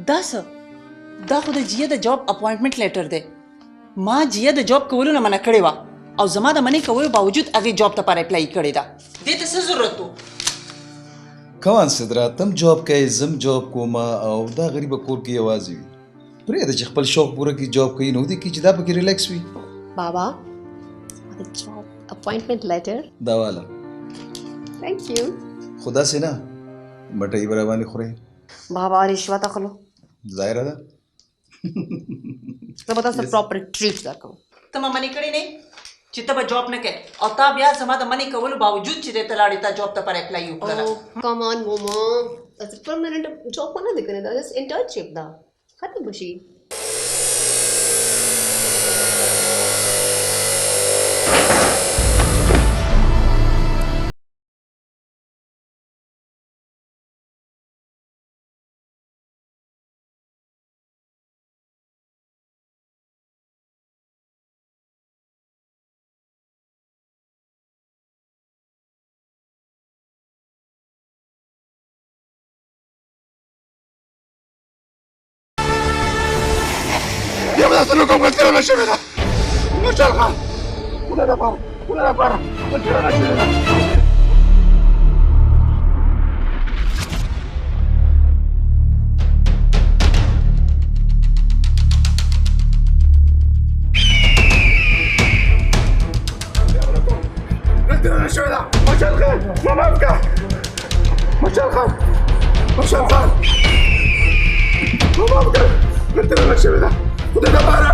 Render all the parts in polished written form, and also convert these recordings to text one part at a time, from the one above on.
دا څه دا خو د جیه د جاب اپوینټمنټ لیټر دی ما جیه د جاب کولو نه منع کړې وه او زما د منع کولو باوجود هغې جاب ته پر اپلای کړې ده دې ته څه ضرورت و کوان صدرا تم جاب کوي زم جاب کوم او دا غریبه کور کې یوازې وي پرېږده چې خپل شوق پوره کړي جاب کوي نو دې کې چې دا پکې ریلیکس وي بابا the job appointment letter دا والا thank you خدا سے نه مټۍ به راباندې خورئ بابا رشوت اخلو ظاهره ده زه به تاسو ته پراپر ټریټ درکوم ته ما منع کړې نه چې ته به جاب نه کوې او تا بیا زما د منع کولو باوجود چې دې ته لاړې تا جاب ته پر اپلای وکړله come on mama that's a permanent job نه دی کنه دا just internship دا ختم بشي Ya me das loco con el la chevera. No salga. Una para. Con la chevera. Retira la chevera. Machalga. Mamavka. Machalga. Machalga. Mamavka. Retira la chevera. ¡Puta para!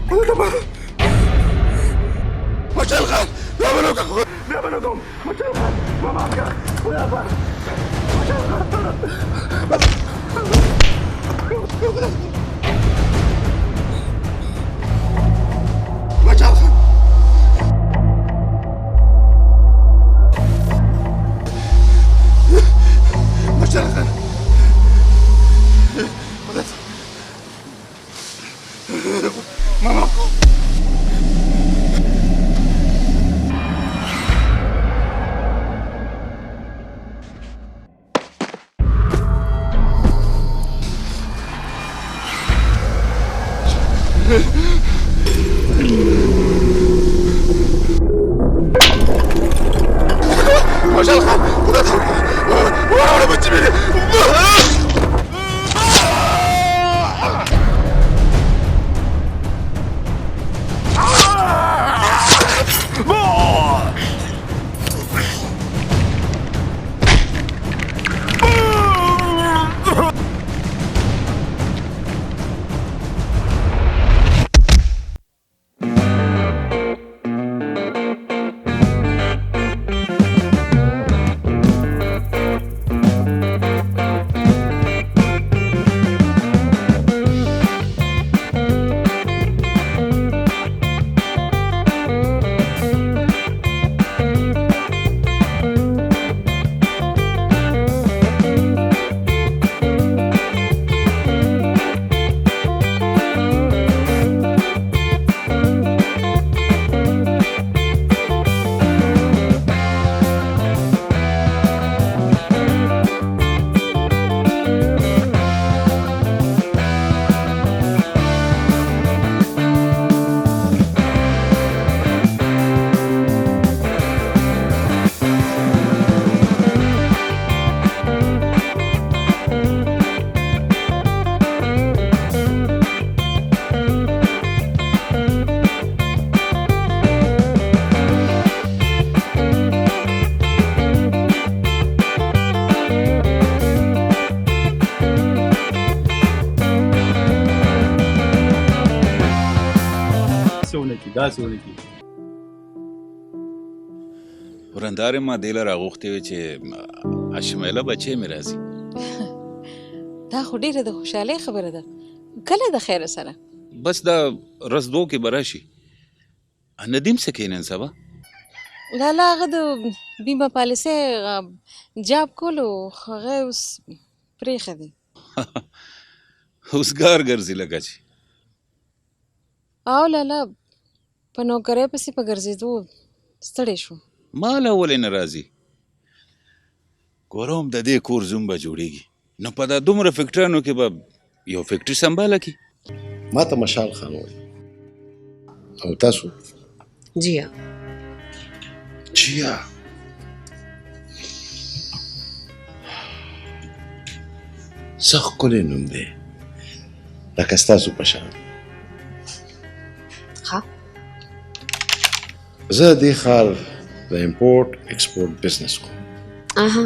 ¡Puta para! ¡Macha el gas! ¡Dame loca! ¡Dame loca! ¡Macha el gas! ¡Mamá! ¡Puta para! ¡Macha el gas! ¡Macha el gas! ¡Macha el gas! Mamá. Maşallah. Burada. Vay be çimeni. داسې ونه کړي ورندارې ما دې له راغوښتې وې چې اشمیله بچی مې راځي دا خو ډېره د خوشحالۍ خبره ده کله د خیره سره بس دا رسدو کې به راشي ندیم څه کینن سبا لالا هغه د بیمه پالیسۍ جاب کولو هغه اوس پرېښی دی اوسګار ګرځي لکه چې او لالا په نوکرۍ پسې په ګرځېدو ستړی شو ما له ولې نه راځي کوروم د دې کور زوم به جوړیږي نو په دا دومره فکټرانو کې به یو فکټري سمباله کی ما ته مشال خان وایي او تاسو جیا جیا څه ښکلی نوم دی لکه ستاسو په شان ها زه دې ښار د امپورټ ایکسپورټ بزنس کوم اها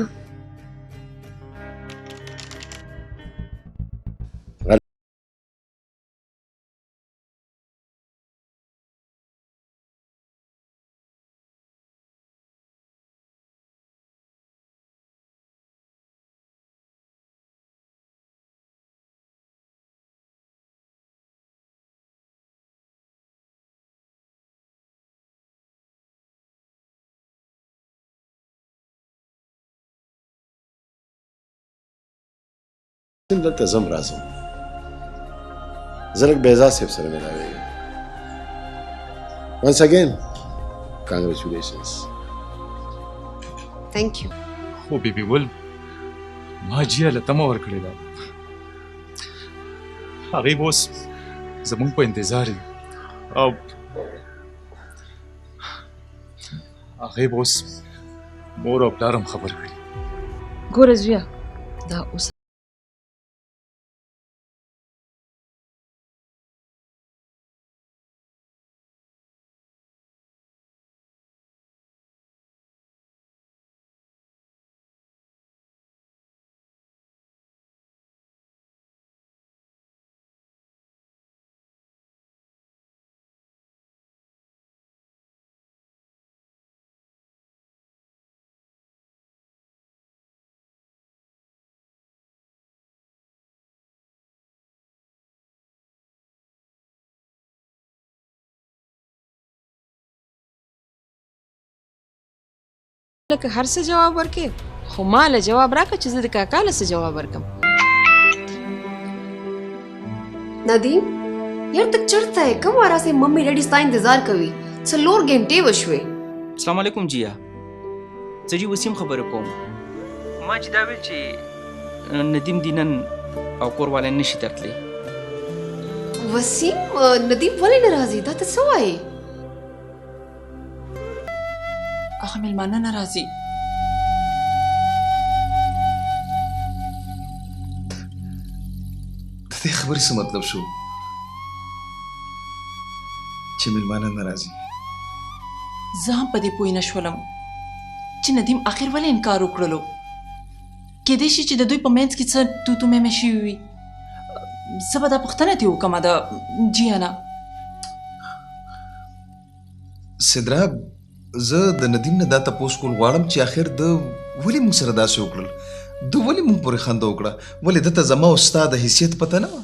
دلته زم راځم زه لږ بیزا صاحب سره ملاویږم once again congratulations thank you خو بیبي ول ما جیا له تمه ورکړې ده هغې به اوس زموږ په انتظار وي او هغې به اوس مور او پلار هم خبر کړي ګوره زویه دا اوس لکه هر څه جواب ورکې خو ما له جواب راکړه چې زه د کاکا له څه جواب ورکم ندیم यार तक चढ़ता है कब वारा से mummy daddy स्ता इंतजार कोي څلور غنټې وشوي السلام علیکم جیا زه جی وسیم خبره کوم ما چې دا ویل چې ندیم دینن او کور والے نشي ترتلی وسیم ندیم ولې ناراضي دا ته څه وایي هغه مېلمانه نه راځي د دې خبرې څه مطلب شو چې مېلمانه نه راځي زه هم په دې پوه نه شولم چې ندیم آخر ولې انکار وکړلو کېدای شي چې د دوی په منځ کې څه توتو مېمې شوي وي زه به دا پوښتنه ترې وکړم د جیانه سدرا زه د ندیم نه دا تپوس کول غواړم چې آخر د ولې موږ سره داسې وکړل د ولې موږ پورې خنده وکړه ولې دته زما او ستا د حیثیت پته نه وه